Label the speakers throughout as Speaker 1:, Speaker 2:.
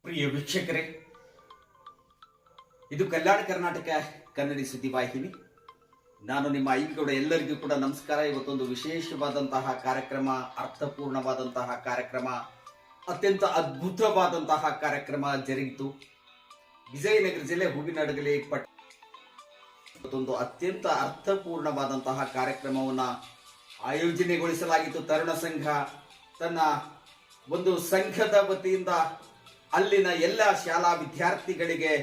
Speaker 1: ಪ್ರಿಯ ವೀಕ್ಷಕರೇ, ಇದು ಕಲ್ಯಾಣ ಕರ್ನಾಟಕ ಕನ್ನಡಿ ಸುದ್ದಿ ವಾಹಿನಿ. ನಾನು ನಿಮ್ಮ ಐಗೌಡ. ಎಲ್ಲರಿಗೂ ಕೂಡ ನಮಸ್ಕಾರ. ಇವತ್ತೊಂದು ವಿಶೇಷವಾದಂತಹ ಕಾರ್ಯಕ್ರಮ, ಅರ್ಥಪೂರ್ಣವಾದಂತಹ ಕಾರ್ಯಕ್ರಮ, ಅತ್ಯಂತ ಅದ್ಭುತವಾದಂತಹ ಕಾರ್ಯಕ್ರಮ ಜರುಗಿತು. ವಿಜಯನಗರ ಜಿಲ್ಲೆ ಹೂವಿನಡಗಲಿ ಇವತ್ತೊಂದು ಅತ್ಯಂತ ಅರ್ಥಪೂರ್ಣವಾದಂತಹ ಕಾರ್ಯಕ್ರಮವನ್ನು ಆಯೋಜನೆಗೊಳಿಸಲಾಗಿತ್ತು. ತರುಣ ಸಂಘ ತನ್ನ ಒಂದು ಸಂಘದ ವತಿಯಿಂದ ಅಲ್ಲಿನ ಎಲ್ಲ ಶಾಲಾ ವಿದ್ಯಾರ್ಥಿಗಳಿಗೆ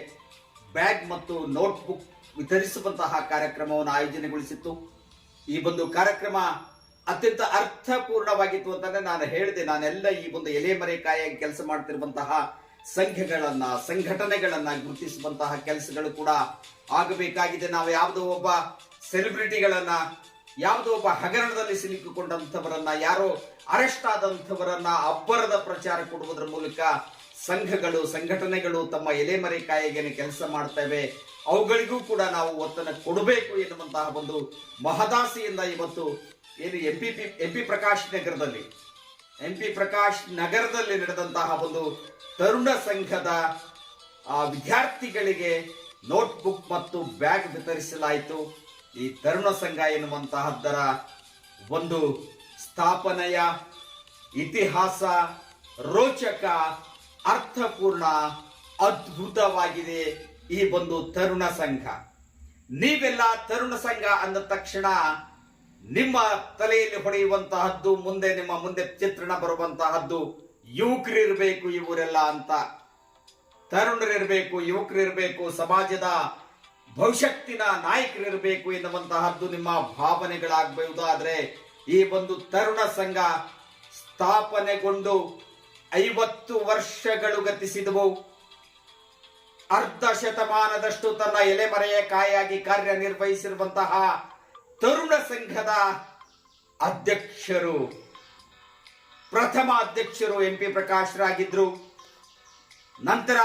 Speaker 1: ಬ್ಯಾಗ್ ಮತ್ತು ನೋಟ್ಬುಕ್ ವಿತರಿಸುವಂತಹ ಕಾರ್ಯಕ್ರಮವನ್ನು ಆಯೋಜನೆಗೊಳಿಸಿತ್ತು. ಈ ಒಂದು ಕಾರ್ಯಕ್ರಮ ಅತ್ಯಂತ ಅರ್ಥಪೂರ್ಣವಾಗಿತ್ತು ಅಂತಂದ್ರೆ ನಾನು ಹೇಳಿದೆ. ನಾನೆಲ್ಲ ಈ ಒಂದು ಎಲೆಮರೆಕಾಯಾಗಿ ಕೆಲಸ ಮಾಡ್ತಿರುವಂತಹ ಸಂಘಗಳನ್ನ, ಸಂಘಟನೆಗಳನ್ನ ಗುರುತಿಸುವಂತಹ ಕೆಲಸಗಳು ಕೂಡ ಆಗಬೇಕಾಗಿದೆ. ನಾವು ಯಾವುದೋ ಒಬ್ಬ ಸೆಲೆಬ್ರಿಟಿಗಳನ್ನ, ಯಾವುದೋ ಒಬ್ಬ ಹಗರಣದಲ್ಲಿ ಸಿಲುಕಿಕೊಂಡಂಥವರನ್ನ, ಯಾರೋ ಅರೆಸ್ಟ್ ಆದಂಥವರನ್ನ ಅಬ್ಬರದ ಪ್ರಚಾರ ಕೊಡುವುದರ ಮೂಲಕ ಸಂಘಗಳು, ಸಂಘಟನೆಗಳು ತಮ್ಮ ಎಲೆಮರೆಕಾಯಿಗೆ ಕೆಲಸ ಮಾಡ್ತವೆ. ಅವುಗಳಿಗೂ ಕೂಡ ನಾವು ಒತ್ತನ್ನು ಕೊಡಬೇಕು ಎನ್ನುವಂತಹ ಒಂದು ಮಹದಾಸೆಯಿಂದ ಇವತ್ತು ಏನು ಎಂ ಪಿ ಪ್ರಕಾಶ್ ನಗರದಲ್ಲಿ ನಡೆದಂತಹ ಒಂದು ತರುಣ ಸಂಘದ ವಿದ್ಯಾರ್ಥಿಗಳಿಗೆ ನೋಟ್ಬುಕ್ ಮತ್ತು ಬ್ಯಾಗ್ ವಿತರಿಸಲಾಯಿತು. ಈ ತರುಣ ಸಂಘ ಎನ್ನುವಂತಹದ್ದರ ಒಂದು ಸ್ಥಾಪನೆಯ ಇತಿಹಾಸ ರೋಚಕ, ಅರ್ಥಪೂರ್ಣ, ಅದ್ಭುತವಾಗಿದೆ ಈ ಒಂದು ತರುಣ ಸಂಘ. ನೀವೆಲ್ಲ ತರುಣ ಸಂಘ ಅಂದ ತಕ್ಷಣ ನಿಮ್ಮ ತಲೆಯಲ್ಲಿ ಹೊಡೆಯುವಂತಹದ್ದು, ನಿಮ್ಮ ಮುಂದೆ ಚಿತ್ರಣ ಬರುವಂತಹದ್ದು ಯುವಕರಿರ್ಬೇಕು ಇವರೆಲ್ಲ ಅಂತ. ತರುಣರಿರ್ಬೇಕು, ಯುವಕರಿರ್ಬೇಕು, ಸಮಾಜದ ಭವಿಷ್ಯತ್ತಿನ ನಾಯಕರಿರ್ಬೇಕು ಎನ್ನುವಂತಹದ್ದು ನಿಮ್ಮ ಭಾವನೆಗಳಾಗಬಹುದು. ಆದರೆ ಈ ಒಂದು ತರುಣ ಸಂಘ ಸ್ಥಾಪನೆಗೊಂಡು 50 ವರ್ಷಗಳು ಗತಿಸಿದವು. ಅರ್ಧ ಶತಮಾನದಷ್ಟು ತನ್ನ ಎಲೆಮರೆಕಾಯಾಗಿ ಕಾರ್ಯನಿರ್ವಹಿಸಿರುವಂತಹ ತರುಣ ಸಂಘದ ಅಧ್ಯಕ್ಷರು, ಪ್ರಥಮ ಅಧ್ಯಕ್ಷರು ಎಂ ಪಿ ಪ್ರಕಾಶ್ರಾಗಿದ್ರು. ನಂತರ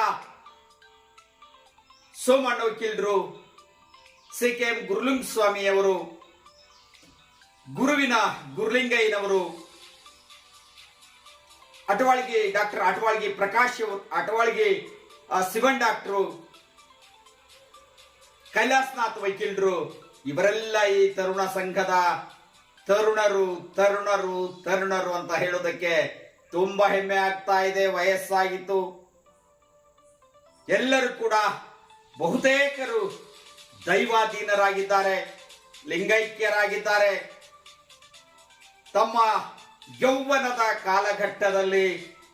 Speaker 1: ಸೋಮಣ್ಣ ವಕೀಲರು, ಸಿ.ಕೆ.ಎಂ. ಗುರುಲಿಂಗ ಸ್ವಾಮಿಯವರು, ಗುರುವಿನ ಗುರುಲಿಂಗಯ್ಯನವರು, ಅಟವಾಳ್ಗಿ ಡಾಕ್ಟರ್ ಅಟವಾಳ್ಗಿ ಪ್ರಕಾಶ್ ಅವರು, ಅಟವಾಳ್ಗಿ ಶಿವನ್ ಡಾಕ್ಟರು, ಕೈಲಾಸನಾಥ್ ವಕೀಲರು, ಇವರೆಲ್ಲ ಈ ತರುಣ ಸಂಘದ ತರುಣರು ಅಂತ ಹೇಳೋದಕ್ಕೆ ತುಂಬಾ ಹೆಮ್ಮೆ ಆಗ್ತಾ ಇದೆ. ವಯಸ್ಸಾಗಿತ್ತು. ಎಲ್ಲರೂ ಕೂಡ ಬಹುತೇಕರು ದೈವಾಧೀನರಾಗಿದ್ದಾರೆ, ಲಿಂಗೈಕ್ಯರಾಗಿದ್ದಾರೆ. ತಮ್ಮ ಯೌವನದ ಕಾಲಘಟ್ಟದಲ್ಲಿ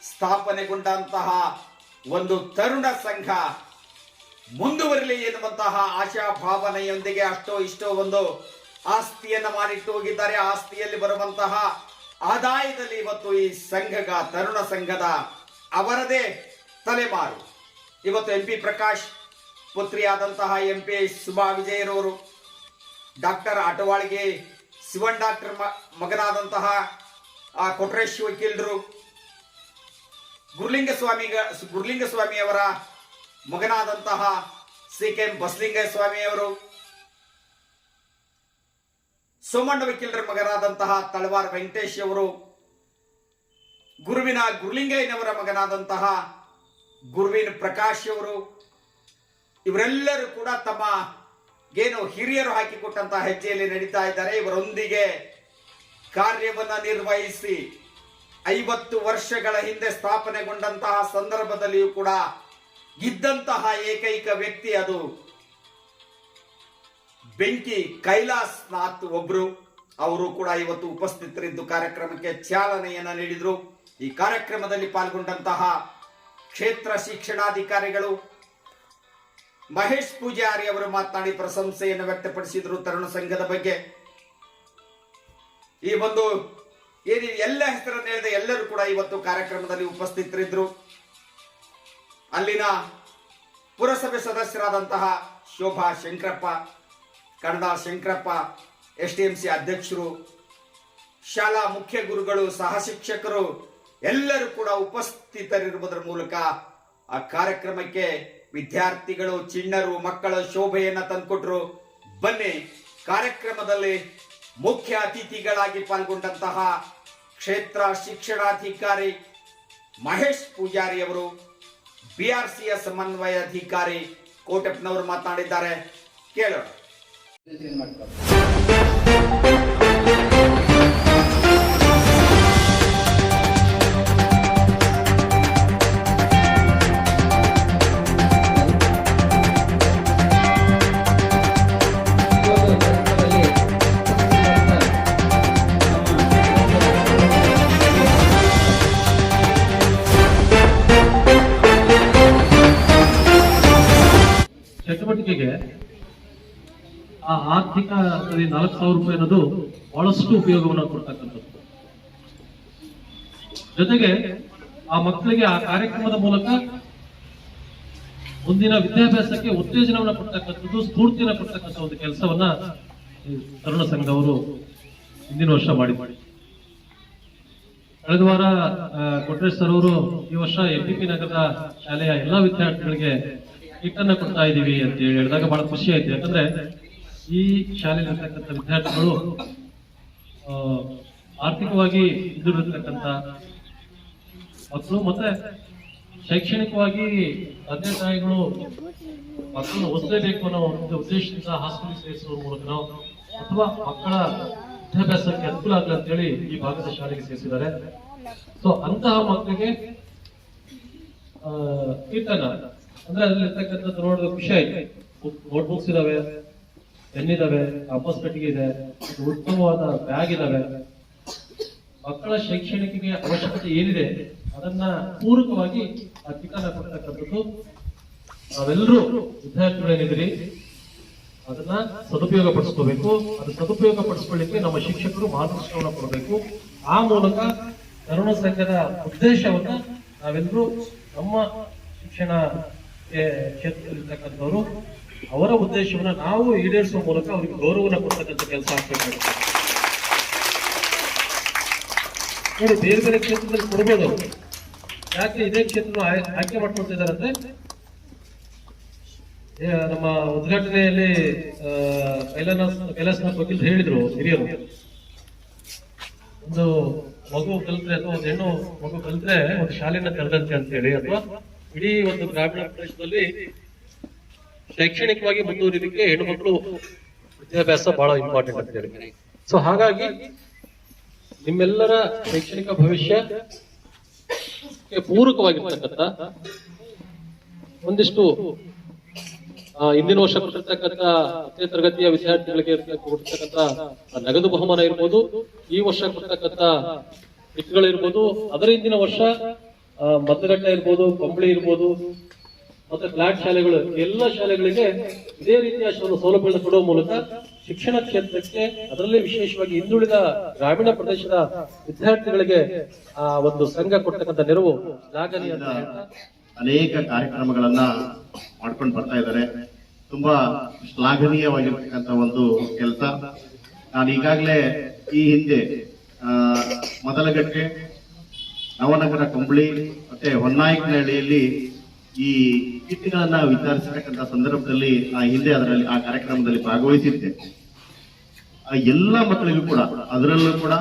Speaker 1: ಸ್ಥಾಪನೆಗೊಂಡಂತಹ ಒಂದು ತರುಣ ಸಂಘ ಮುಂದುವರಿಲಿ ಎನ್ನುವಂತಹ ಆಶಾ ಭಾವನೆಯೊಂದಿಗೆ ಅಷ್ಟೋ ಇಷ್ಟೋ ಒಂದು ಆಸ್ತಿಯನ್ನ ಮಾಡಿಟ್ಟು ಹೋಗಿದ್ದಾರೆ. ಆಸ್ತಿಯಲ್ಲಿ ಬರುವಂತಹ ಆದಾಯದಲ್ಲಿ ಇವತ್ತು ಈ ತರುಣ ಸಂಘದ ಅವರದೇ ತಲೆಮಾರು. ಇವತ್ತು ಎಂ ಪಿ ಪ್ರಕಾಶ್ ಪುತ್ರಿಯಾದಂತಹ ಎಂ ಪಿ ಸುಮಾ ವಿಜಯರವರು, ಡಾಕ್ಟರ್ ಅಟವಾಳ್ಗಿ ಶಿವನ್ ಡಾಕ್ಟರ್ ಮಗನಾದಂತಹ ಕೊಟ್ರೇಶ್ ವಕೀಲರು, ಗುರುಲಿಂಗ ಸ್ವಾಮಿಯವರ ಮಗನಾದಂತಹ ಸಿ.ಕೆ.ಎಂ. ಬಸಲಿಂಗಯ್ಯ ಸ್ವಾಮಿಯವರು, ಸೋಮಣ್ಣ ವಕೀಲರ ಮಗನಾದಂತಹ ತಳವಾರ ವೆಂಕಟೇಶ್ ಅವರು, ಗುರುವಿನ ಗುರುಲಿಂಗಯ್ಯನವರ ಮಗನಾದಂತಹ ಗುರುವಿನ ಪ್ರಕಾಶ್ ಅವರು, ಇವರೆಲ್ಲರೂ ಕೂಡ ತಮ್ಮ ಹಿರಿಯರು ಹಾಕಿಕೊಟ್ಟಂತಹ ಹೆಜ್ಜೆಯಲ್ಲಿ ನಡೀತಾ ಇದ್ದಾರೆ. ಇವರೊಂದಿಗೆ ಕಾರ್ಯವನ್ನ ನಿರ್ವಹಿಸಿ 50 ವರ್ಷಗಳ ಹಿಂದೆ ಸ್ಥಾಪನೆಗೊಂಡಂತಹ ಸಂದರ್ಭದಲ್ಲಿಯೂ ಕೂಡ ಇದ್ದಂತಹ ಏಕೈಕ ವ್ಯಕ್ತಿ ಅದು ಬೆಂಕಿ ಕೈಲಾಸನಾಥ್ ಒಬ್ರು. ಅವರು ಕೂಡ ಇವತ್ತು ಉಪಸ್ಥಿತರಿದ್ದು ಕಾರ್ಯಕ್ರಮಕ್ಕೆ ಚಾಲನೆಯನ್ನ ನೀಡಿದ್ರು. ಈ ಕಾರ್ಯಕ್ರಮದಲ್ಲಿ ಪಾಲ್ಗೊಂಡಂತಹ ಕ್ಷೇತ್ರ ಶಿಕ್ಷಣಾಧಿಕಾರಿಗಳು ಮಹೇಶ್ ಪೂಜಾರಿ ಅವರು ಮಾತನಾಡಿ ಪ್ರಶಂಸೆಯನ್ನು ವ್ಯಕ್ತಪಡಿಸಿದ್ರು ತರುಣ ಸಂಘದ ಬಗ್ಗೆ. ಈ ಒಂದು ಎಲ್ಲ ಹೆಸರನ್ನು ಹೇಳಿದ ಎಲ್ಲರೂ ಕೂಡ ಇವತ್ತು ಕಾರ್ಯಕ್ರಮದಲ್ಲಿ ಉಪಸ್ಥಿತರಿದ್ರು. ಅಲ್ಲಿನ ಪುರಸಭೆ ಸದಸ್ಯರಾದಂತಹ ಶೋಭಾ ಶಂಕರಪ್ಪ, ಕನ್ನಡ ಶಂಕರಪ್ಪ, STMC ಅಧ್ಯಕ್ಷರು, ಶಾಲಾ ಮುಖ್ಯ ಗುರುಗಳು, ಸಹ ಶಿಕ್ಷಕರು ಎಲ್ಲರೂ ಕೂಡ ಉಪಸ್ಥಿತರಿರುವುದರ ಮೂಲಕ ಆ ಕಾರ್ಯಕ್ರಮಕ್ಕೆ ವಿದ್ಯಾರ್ಥಿಗಳು, ಚಿಣ್ಣರು, ಮಕ್ಕಳ ಶೋಭೆಯನ್ನ ತಂದುಕೊಟ್ರು. ಬನ್ನಿ, ಕಾರ್ಯಕ್ರಮದಲ್ಲಿ ಮುಖ್ಯ ಅತಿಥಿಗಳಾಗಿ ಪಾಲ್ಗೊಂಡಂತಹ ಕ್ಷೇತ್ರ ಶಿಕ್ಷಣಾಧಿಕಾರಿ ಮಹೇಶ್ ಪೂಜಾರಿ ಅವರು, PRCಯ ಸಮನ್ವಯ ಅಧಿಕಾರಿ ಕೋಟೆಪ್ಪನವರು ಮಾತನಾಡಿದ್ದಾರೆ. ಕೇಳೋಣ.
Speaker 2: ಚಟುವಟಿಕೆಗೆ ಆ ಆರ್ಥಿಕ 4,000 ರೂಪಾಯಿ ಅನ್ನೋದು ಬಹಳಷ್ಟು ಉಪಯೋಗವನ್ನು ಕೊಡ್ತಕ್ಕಂಥದ್ದು. ಜೊತೆಗೆ ಆ ಮಕ್ಕಳಿಗೆ ಆ ಕಾರ್ಯಕ್ರಮದ ಮೂಲಕ ಮುಂದಿನ ವಿದ್ಯಾಭ್ಯಾಸಕ್ಕೆ ಉತ್ತೇಜನವನ್ನು ಕೊಡ್ತಕ್ಕಂಥದ್ದು, ಸ್ಫೂರ್ತಿಯನ್ನು ಕೊಡ್ತಕ್ಕಂಥ ಒಂದು ಕೆಲಸವನ್ನ ತರುಣ ಸಂಘದವರು ಹಿಂದಿನ ವರ್ಷ ಮಾಡಿದ್ದಾರೆ. ಕಳೆದ ವಾರ ಕೊಟ್ರೇಶ್ ಸರ್ ಅವರು ಈ ವರ್ಷ MPP ನಗರದ ಶಾಲೆಯ ಎಲ್ಲಾ ವಿದ್ಯಾರ್ಥಿಗಳಿಗೆ ಕಿಟ್ ಅನ್ನ ಕೊಡ್ತಾ ಇದೀವಿ ಅಂತ ಹೇಳಿದಾಗ ಬಹಳ ಖುಷಿ ಆಯ್ತು. ಯಾಕಂದ್ರೆ ಈ ಶಾಲೆಯಲ್ಲಿರ್ತಕ್ಕಂಥ ವಿದ್ಯಾರ್ಥಿಗಳು ಆರ್ಥಿಕವಾಗಿ ಹಿಂದುಳಿದಿರ್ತಕ್ಕಂಥ ಮಕ್ಕಳು ಮತ್ತೆ ಶೈಕ್ಷಣಿಕವಾಗಿ ತಂದೆ ತಾಯಿಗಳು ಮಕ್ಕಳನ್ನು ಓದಿಸಲೇಬೇಕು ಅನ್ನೋ ಒಂದು ಉದ್ದೇಶದಿಂದ ಹಾಸ್ಟೆಲ್ ಸೇರಿಸುವ ಮೂಲಕ ಅಥವಾ ಮಕ್ಕಳ ವಿದ್ಯಾಭ್ಯಾಸಕ್ಕೆ ಅನುಕೂಲ ಆಗಲಿ ಅಂತೇಳಿ ಈ ಭಾಗದ ಶಾಲೆಗೆ ಸೇರಿಸಿದ್ದಾರೆ. ಸೊ ಅಂತಹ ಮಕ್ಕಳಿಗೆ ಕಿಟ್ ಅಂದ್ರೆ ಅದ್ರಲ್ಲಿರ್ತಕ್ಕಂಥದ್ದು ನೋಡಿದ ಖುಷಿ ಆಯ್ತು. ನೋಟ್ಬುಕ್ಸ್ ಇದಾವೆ, ಪೆನ್ ಇದಾವೆ, ಕಾಂಪಸ್ ಪೆಟ್ಟಿಗೆ ಇದೆ, ಉತ್ತಮವಾದ ಬ್ಯಾಗ್ ಇದಾವೆ. ಮಕ್ಕಳ ಶೈಕ್ಷಣಿಕ ಅವಶ್ಯಕತೆ ಏನಿದೆ ಅದನ್ನ ಪೂರಕವಾಗಿ ಆ ಕಿಟ್ ಅನ್ನ ಕೊಡ್ತಕ್ಕಂಥದ್ದು. ನಾವೆಲ್ಲರೂ ವಿದ್ಯಾರ್ಥಿಗಳೇನಿದ್ರಿ ಅದನ್ನ ಸದುಪಯೋಗ ಪಡಿಸ್ಕೋಬೇಕು. ಅದು ಸದುಪಯೋಗ ಪಡಿಸ್ಕೊಳ್ಳಿಕ್ಕೆ ನಮ್ಮ ಶಿಕ್ಷಕರು ಮಾರ್ಗದರ್ಶನವನ್ನು ಕೊಡಬೇಕು. ಆ ಮೂಲಕ ತರುಣ ಸಂಘದ ಉದ್ದೇಶವನ್ನ ನಾವೆಲ್ಲರೂ ನಮ್ಮ ಶಿಕ್ಷಣ ಕ್ಷೇತ್ರದಲ್ಲಿರ್ತಕ್ಕಂಥವರು ಅವರ ಉದ್ದೇಶವನ್ನ ನಾವು ಈಡೇರಿಸುವ ಮೂಲಕ ಅವರಿಗೆ ಗೌರವವನ್ನು ಕೊಡ್ತಕ್ಕಂಥ ಕೆಲಸ ಆಗ್ಬೇಕು. ನೋಡಿ, ಬೇರೆ ಬೇರೆ ಕ್ಷೇತ್ರದಲ್ಲಿ ಕೊಡ್ಬೋದು. ಯಾಕೆ ಇದೇ ಕ್ಷೇತ್ರ ಆಯ್ಕೆ ಮಾಡ್ಕೊಳ್ತಿದ್ದಾರೆ ಅಂದ್ರೆ, ನಮ್ಮ ಉದ್ಘಾಟನೆಯಲ್ಲಿ ಕೈಲಾಸನಾಥ್ ವಕೀಲರು ಹೇಳಿದ್ರು, ಹಿರಿಯರು, ಒಂದು ಮಗು ಕಲಿತ್ರೆ ಅಥವಾ ಒಂದು ಹೆಣ್ಣು ಮಗು ಕಲಿತ್ರೆ ಒಂದು ಶಾಲೆಯನ್ನ ತೆರೆದಂತೆ ಅಂತ ಹೇಳಿ, ಅಥವಾ ಇಡೀ ಒಂದು ಗ್ರಾಮೀಣ ಪ್ರದೇಶದಲ್ಲಿ ಶೈಕ್ಷಣಿಕವಾಗಿ ಮುಂದುವರಿಲಿಕ್ಕೆ ಹೆಣ್ಣು ಮಕ್ಕಳು ವಿದ್ಯಾಭ್ಯಾಸ ಬಹಳ ಇಂಪಾರ್ಟೆಂಟ್ ಅಂತ ಹೇಳಿ. ಸೊ ಹಾಗಾಗಿ ನಿಮ್ಮೆಲ್ಲರ ಶೈಕ್ಷಣಿಕ ಭವಿಷ್ಯಕ್ಕೆ ಪೂರಕವಾಗಿರ್ತಕ್ಕಂಥ ಒಂದಿಷ್ಟು ಇಂದಿನ ವರ್ಷ ಕೊಟ್ಟಿರ್ತಕ್ಕಂಥ 10ನೇ ತರಗತಿಯ ವಿದ್ಯಾರ್ಥಿಗಳಿಗೆ ಕೊಟ್ಟಿರ್ತಕ್ಕಂಥ ನಗದು ಬಹುಮಾನ ಇರ್ಬೋದು, ಈ ವರ್ಷ ಕೊಡ್ತಕ್ಕಂಥ ಕಿಟ್ಗಳಿರ್ಬೋದು, ಅದರ ಹಿಂದಿನ ವರ್ಷ ಮತಗಟ್ಟೆ ಇರ್ಬೋದು, ಕಂಬಳಿ ಇರ್ಬೋದು, ಮತ್ತೆ ಫ್ಲಾಟ್ ಶಾಲೆಗಳು, ಎಲ್ಲ ಶಾಲೆಗಳಿಗೆ ಇದೇ ರೀತಿಯ ಸೌಲಭ್ಯಗಳನ್ನು ಕೊಡುವ ಮೂಲಕ ಶಿಕ್ಷಣ ಕ್ಷೇತ್ರಕ್ಕೆ, ಅದರಲ್ಲಿ ವಿಶೇಷವಾಗಿ ಹಿಂದುಳಿದ ಗ್ರಾಮೀಣ ಪ್ರದೇಶದ ವಿದ್ಯಾರ್ಥಿಗಳಿಗೆ ಆ ಒಂದು ಸಂಘ ಕೊಡ್ತಕ್ಕಂಥ ನೆರವು ಶ್ಲಾಘನೀಯ ಅಂತ ಹೇಳ್ತಾ
Speaker 3: ಅನೇಕ ಕಾರ್ಯಕ್ರಮಗಳನ್ನ ಮಾಡ್ಕೊಂಡು ಬರ್ತಾ ಇದ್ದಾರೆ. ತುಂಬಾ ಶ್ಲಾಘನೀಯವಾಗಿರ್ತಕ್ಕಂಥ ಒಂದು ಕೆಲಸ. ನಾನು ಈಗಾಗಲೇ ಈ ಹಿಂದೆ ಮದಲಗಟ್ಟೆ, ನವನಗರ, ಕಂಬಳಿ ಮತ್ತೆ ಹೊನ್ನಾಯಕನಹಳ್ಳಿಯಲ್ಲಿ ಈ ಕಿಟ್ಗಳನ್ನ ವಿತರಿಸತಕ್ಕಂಥ ಸಂದರ್ಭದಲ್ಲಿ ಹಿಂದೆ ಅದರಲ್ಲಿ ಆ ಕಾರ್ಯಕ್ರಮದಲ್ಲಿ ಭಾಗವಹಿಸಿದ್ದೆ. ಎಲ್ಲ ಮಕ್ಕಳಿಗೂ ಕೂಡ, ಅದರಲ್ಲೂ ಕೂಡ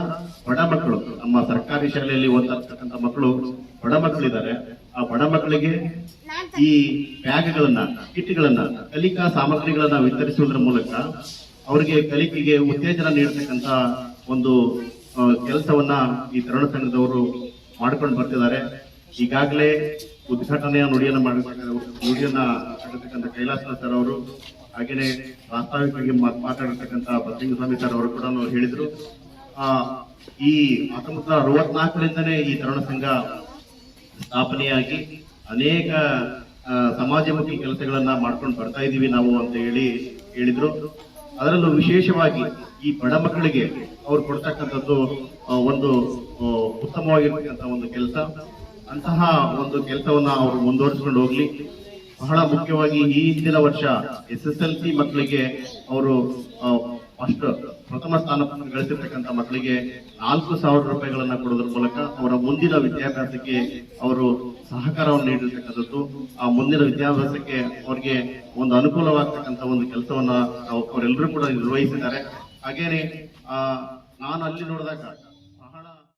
Speaker 3: ಬಡ ಮಕ್ಕಳು, ನಮ್ಮ ಸರ್ಕಾರಿ ಶಾಲೆಯಲ್ಲಿ ಓದ್ತಾ ಮಕ್ಕಳು, ಬಡ ಮಕ್ಕಳಿದ್ದಾರೆ. ಆ ಬಡ ಮಕ್ಕಳಿಗೆ ಈ ಬ್ಯಾಗ್ಗಳನ್ನ, ಕಿಟ್ಗಳನ್ನ, ಕಲಿಕಾ ಸಾಮಗ್ರಿಗಳನ್ನ ವಿತರಿಸುವುದರ ಮೂಲಕ ಅವರಿಗೆ ಕಲಿಕೆಗೆ ಉತ್ತೇಜನ ನೀಡತಕ್ಕಂತ ಒಂದು ಕೆಲಸವನ್ನ ಈ ತರುಣ ಸಂಘದವರು ಮಾಡ್ಕೊಂಡು ಬರ್ತಿದ್ದಾರೆ. ಈಗಾಗಲೇ ಉದ್ಘಾಟನೆಯ ನುಡಿಯನ್ನ ಮಾಡಿರ್ತಕ್ಕಂಥ ಕೈಲಾಸನಾಥ್ ಸರ್ ಅವರು, ಹಾಗೇನೆ ಪ್ರಾಸ್ತಾವಿಕವಾಗಿ ಮಾತಾಡಿರ್ತಕ್ಕಂಥ ಬಸಲಿಂಗಸ್ವಾಮಿ ಸರ್ ಅವರು ಕೂಡ ಹೇಳಿದ್ರು. ಈ 1964ರಿಂದನೇ ಈ ತರುಣ ಸಂಘ ಸ್ಥಾಪನೆಯಾಗಿ ಅನೇಕ ಸಮಾಜಮುಖಿ ಕೆಲಸಗಳನ್ನ ಮಾಡ್ಕೊಂಡು ಬರ್ತಾ ಇದೀವಿ ನಾವು ಅಂತ ಹೇಳಿದ್ರು. ಅದರಲ್ಲೂ ವಿಶೇಷವಾಗಿ ಈ ಬಡ ಮಕ್ಕಳಿಗೆ ಅವ್ರು ಕೊಡ್ತಕ್ಕಂಥದ್ದು ಒಂದು ಉತ್ತಮವಾಗಿರ್ತಕ್ಕಂಥ ಒಂದು ಕೆಲಸ. ಅಂತಹ ಒಂದು ಕೆಲಸವನ್ನ ಅವರು ಮುಂದುವರಿಸಿಕೊಂಡು ಹೋಗ್ಲಿ. ಬಹಳ ಮುಖ್ಯವಾಗಿ ಈ ಹಿಂದಿನ ವರ್ಷ SSLC ಮಕ್ಕಳಿಗೆ ಅವರು ಪ್ರಥಮ ಸ್ಥಾನ ಗಳಿಸಿರ್ತಕ್ಕಂಥ ಮಕ್ಕಳಿಗೆ 4,000 ರೂಪಾಯಿಗಳನ್ನ ಕೊಡೋದ್ರ ಮೂಲಕ ಅವರ ಮುಂದಿನ ವಿದ್ಯಾಭ್ಯಾಸಕ್ಕೆ ಅವರು ಸಹಕಾರವನ್ನು ನೀಡಿರ್ತಕ್ಕಂಥದ್ದು. ಆ ಮುಂದಿನ ವಿದ್ಯಾಭ್ಯಾಸಕ್ಕೆ ಅವರಿಗೆ ಒಂದು ಅನುಕೂಲವಾಗ್ತಕ್ಕಂಥ ಒಂದು ಕೆಲಸವನ್ನ ಅವರೆಲ್ಲರೂ ಕೂಡ ನಿರ್ವಹಿಸಿದ್ದಾರೆ. ಹಾಗೇನೆ ನಾನು ಅಲ್ಲಿ ನೋಡಿದಾಗ